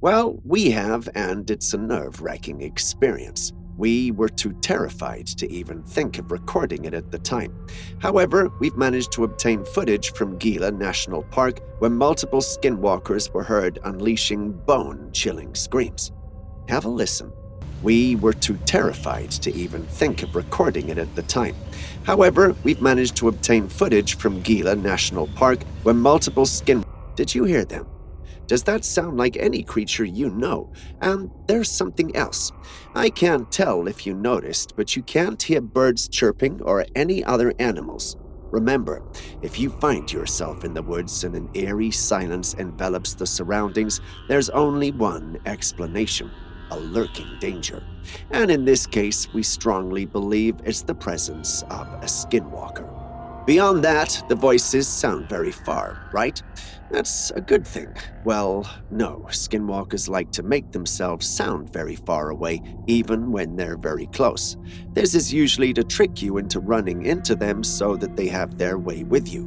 Well, we have, and it's a nerve-wracking experience. We were too terrified to even think of recording it at the time. However, we've managed to obtain footage from Gila National Park where multiple skinwalkers were heard unleashing bone-chilling screams. Have a listen. We were too terrified to even think of recording it at the time. However, we've managed to obtain footage from Gila National Park where multiple Did you hear them? Does that sound like any creature you know? And there's something else. I can't tell if you noticed, but you can't hear birds chirping or any other animals. Remember, if you find yourself in the woods and an eerie silence envelops the surroundings, there's only one explanation: a lurking danger. And in this case, we strongly believe it's the presence of a skinwalker. Beyond that, the voices sound very far, right? That's a good thing. Well, no, skinwalkers like to make themselves sound very far away, even when they're very close. This is usually to trick you into running into them so that they have their way with you.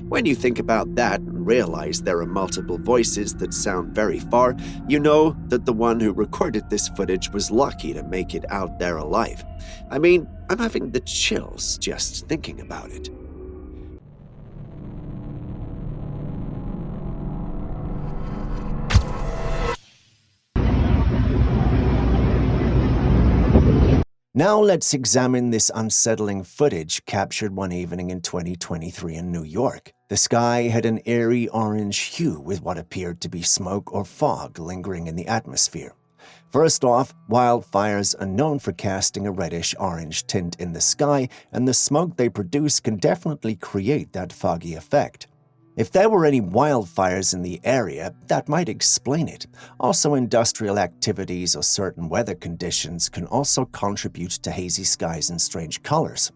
When you think about that and realize there are multiple voices that sound very far, you know that the one who recorded this footage was lucky to make it out there alive. I mean, I'm having the chills just thinking about it. Now let's examine this unsettling footage captured one evening in 2023 in New York. The sky had an eerie orange hue with what appeared to be smoke or fog lingering in the atmosphere. First off, wildfires are known for casting a reddish-orange tint in the sky, and the smoke they produce can definitely create that foggy effect. If there were any wildfires in the area, that might explain it. Also, industrial activities or certain weather conditions can also contribute to hazy skies and strange colors.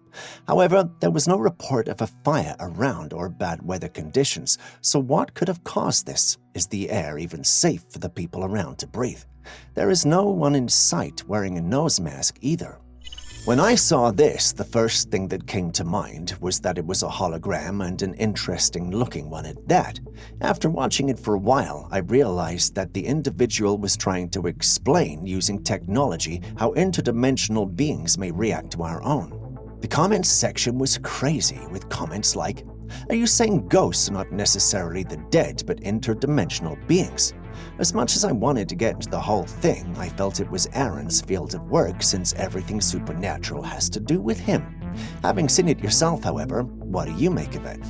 However, there was no report of a fire around or bad weather conditions, so what could have caused this? Is the air even safe for the people around to breathe? There is no one in sight wearing a nose mask either. When I saw this, the first thing that came to mind was that it was a hologram and an interesting-looking one at that. After watching it for a while, I realized that the individual was trying to explain, using technology, how interdimensional beings may react to our own. The comments section was crazy, with comments like, "Are you saying ghosts are not necessarily the dead, but interdimensional beings?" As much as I wanted to get into the whole thing, I felt it was Aaron's field of work since everything supernatural has to do with him. Having seen it yourself, however, what do you make of it?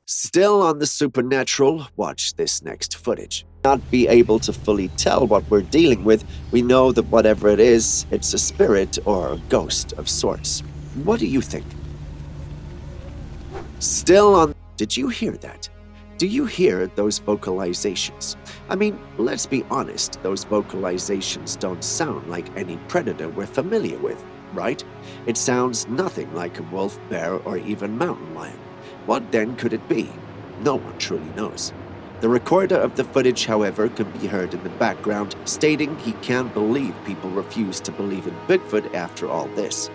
Still on the supernatural, watch this next footage. Not be able to fully tell what we're dealing with, we know that whatever it is, it's a spirit or a ghost of sorts. What do you think? Still on... Did you hear that? Do you hear those vocalizations? I mean, let's be honest, those vocalizations don't sound like any predator we're familiar with, right? It sounds nothing like a wolf, bear, or even mountain lion. What then could it be? No one truly knows. The recorder of the footage, however, can be heard in the background, stating he can't believe people refuse to believe in Bigfoot after all this.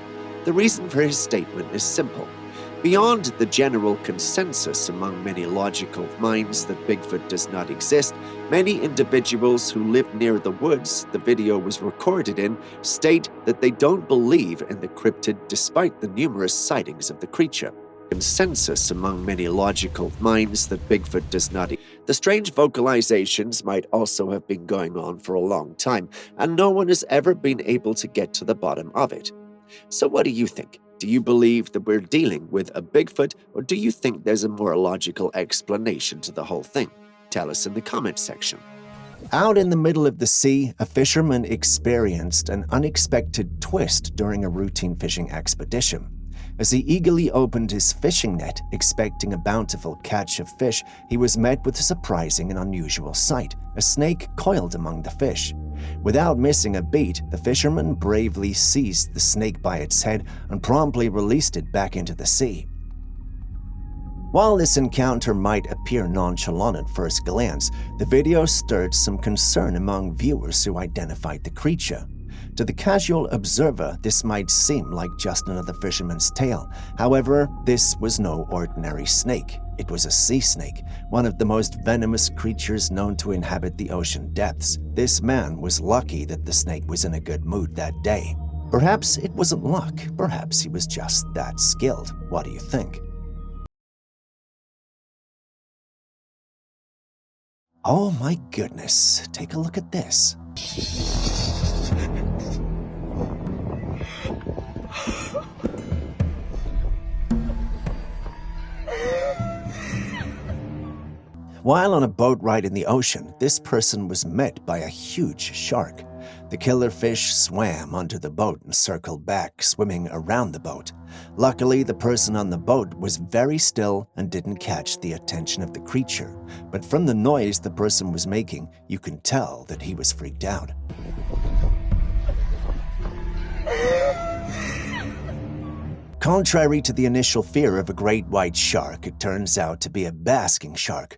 The reason for his statement is simple. Beyond the general consensus among many logical minds that Bigfoot does not exist, many individuals who live near the woods the video was recorded in state that they don't believe in the cryptid despite the numerous sightings of the creature. Consensus among many logical minds that Bigfoot does not exist. The strange vocalizations might also have been going on for a long time, and no one has ever been able to get to the bottom of it. So what do you think? Do you believe that we're dealing with a Bigfoot, or do you think there's a more logical explanation to the whole thing? Tell us in the comments section. Out in the middle of the sea, a fisherman experienced an unexpected twist during a routine fishing expedition. As he eagerly opened his fishing net, expecting a bountiful catch of fish, he was met with a surprising and unusual sight: a snake coiled among the fish. Without missing a beat, the fisherman bravely seized the snake by its head and promptly released it back into the sea. While this encounter might appear nonchalant at first glance, the video stirred some concern among viewers who identified the creature. To the casual observer, this might seem like just another fisherman's tale. However, this was no ordinary snake. It was a sea snake, one of the most venomous creatures known to inhabit the ocean depths. This man was lucky that the snake was in a good mood that day. Perhaps it wasn't luck, perhaps he was just that skilled. What do you think? Oh my goodness, take a look at this. While on a boat ride in the ocean, this person was met by a huge shark. The killer fish swam onto the boat and circled back, swimming around the boat. Luckily, the person on the boat was very still and didn't catch the attention of the creature, but from the noise the person was making, you can tell that he was freaked out. Contrary to the initial fear of a great white shark, it turns out to be a basking shark,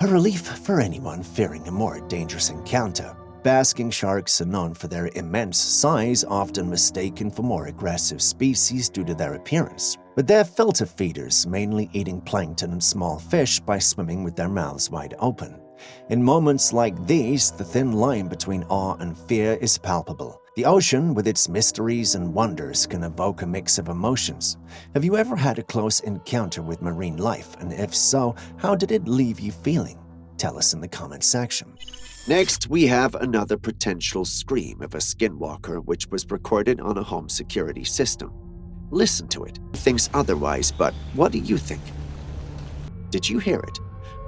a relief for anyone fearing a more dangerous encounter. Basking sharks are known for their immense size, often mistaken for more aggressive species due to their appearance. But they're filter feeders, mainly eating plankton and small fish by swimming with their mouths wide open. In moments like these, the thin line between awe and fear is palpable. The ocean, with its mysteries and wonders, can evoke a mix of emotions. Have you ever had a close encounter with marine life? And if so, how did it leave you feeling? Tell us in the comment section. Next, we have another potential scream of a skinwalker which was recorded on a home security system. Listen to it. It thinks otherwise, but what do you think? Did you hear it?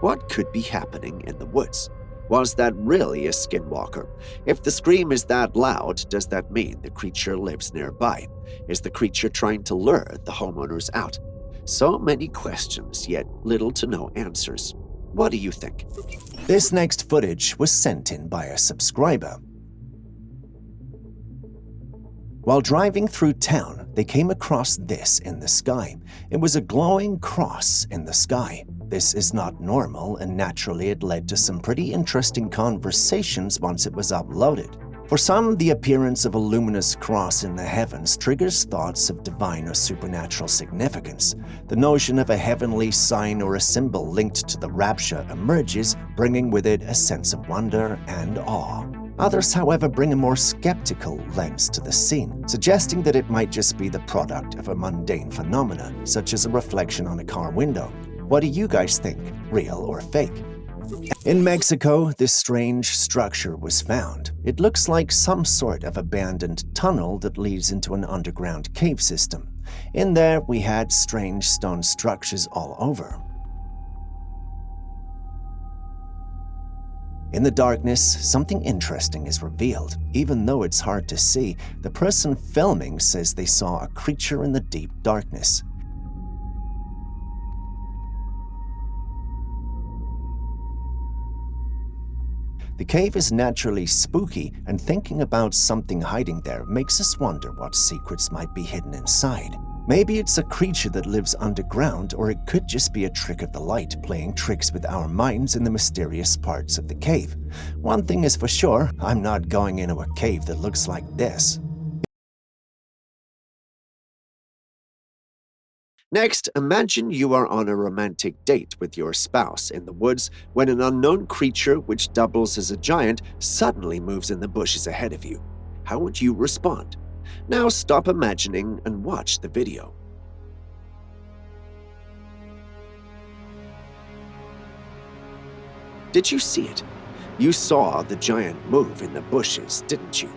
What could be happening in the woods? Was that really a skinwalker? If the scream is that loud, does that mean the creature lives nearby? Is the creature trying to lure the homeowners out? So many questions, yet little to no answers. What do you think? This next footage was sent in by a subscriber. While driving through town, they came across this in the sky. It was a glowing cross in the sky. This is not normal, and naturally it led to some pretty interesting conversations once it was uploaded. For some, the appearance of a luminous cross in the heavens triggers thoughts of divine or supernatural significance. The notion of a heavenly sign or a symbol linked to the rapture emerges, bringing with it a sense of wonder and awe. Others, however, bring a more skeptical lens to the scene, suggesting that it might just be the product of a mundane phenomena, such as a reflection on a car window. What do you guys think, real or fake? In Mexico, this strange structure was found. It looks like some sort of abandoned tunnel that leads into an underground cave system. In there, we had strange stone structures all over. In the darkness, something interesting is revealed. Even though it's hard to see, the person filming says they saw a creature in the deep darkness. The cave is naturally spooky, and thinking about something hiding there makes us wonder what secrets might be hidden inside. Maybe it's a creature that lives underground, or it could just be a trick of the light playing tricks with our minds in the mysterious parts of the cave. One thing is for sure, I'm not going into a cave that looks like this. Next, imagine you are on a romantic date with your spouse in the woods when an unknown creature which doubles as a giant suddenly moves in the bushes ahead of you. How would you respond? Now stop imagining and watch the video. Did you see it? You saw the giant move in the bushes, didn't you?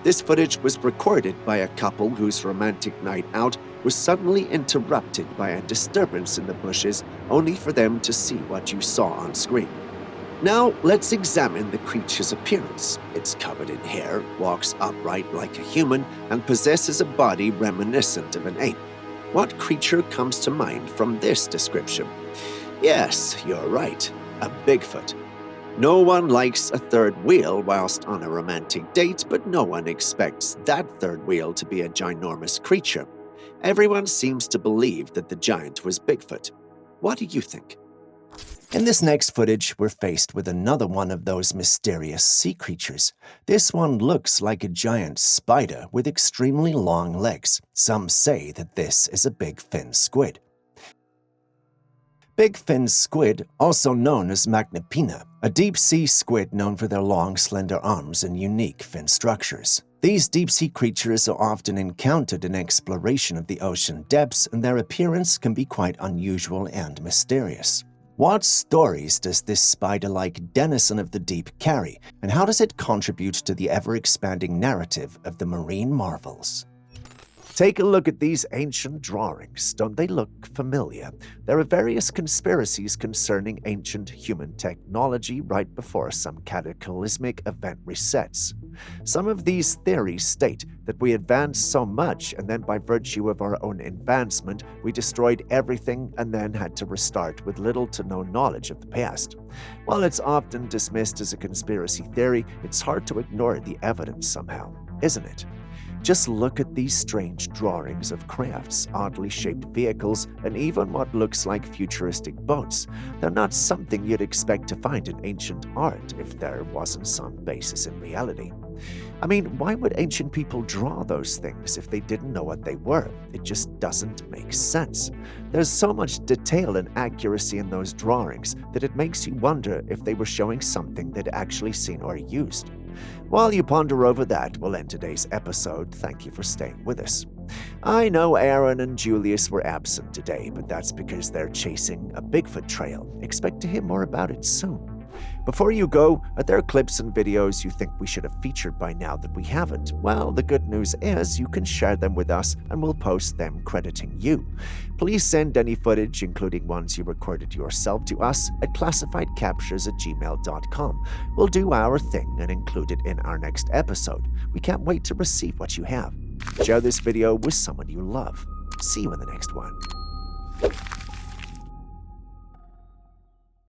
This footage was recorded by a couple whose romantic night out was suddenly interrupted by a disturbance in the bushes, only for them to see what you saw on screen. Now, let's examine the creature's appearance. It's covered in hair, walks upright like a human, and possesses a body reminiscent of an ape. What creature comes to mind from this description? Yes, you're right, a Bigfoot. No one likes a third wheel whilst on a romantic date, but no one expects that third wheel to be a ginormous creature. Everyone seems to believe that the giant was Bigfoot. What do you think? In this next footage, we're faced with another one of those mysterious sea creatures. This one looks like a giant spider with extremely long legs. Some say that this is a big fin squid. Big fin squid, also known as Magnappina, a deep-sea squid known for their long, slender arms and unique fin structures. These deep-sea creatures are often encountered in exploration of the ocean depths, and their appearance can be quite unusual and mysterious. What stories does this spider-like denizen of the deep carry, and how does it contribute to the ever-expanding narrative of the marine marvels? Take a look at these ancient drawings. Don't they look familiar? There are various conspiracies concerning ancient human technology right before some cataclysmic event resets. Some of these theories state that we advanced so much, and then by virtue of our own advancement, we destroyed everything and then had to restart with little to no knowledge of the past. While it's often dismissed as a conspiracy theory, it's hard to ignore the evidence somehow, isn't it? Just look at these strange drawings of crafts, oddly shaped vehicles, and even what looks like futuristic boats. They're not something you'd expect to find in ancient art if there wasn't some basis in reality. I mean, why would ancient people draw those things if they didn't know what they were? It just doesn't make sense. There's so much detail and accuracy in those drawings that it makes you wonder if they were showing something they'd actually seen or used. While you ponder over that, we'll end today's episode. Thank you for staying with us. I know Aaron and Julius were absent today, but that's because they're chasing a Bigfoot trail. Expect to hear more about it soon. Before you go, are there clips and videos you think we should have featured by now that we haven't? Well, the good news is you can share them with us and we'll post them crediting you. Please send any footage, including ones you recorded yourself, to us at classifiedcaptures@gmail.com. We'll do our thing and include it in our next episode. We can't wait to receive what you have. Share this video with someone you love. See you in the next one.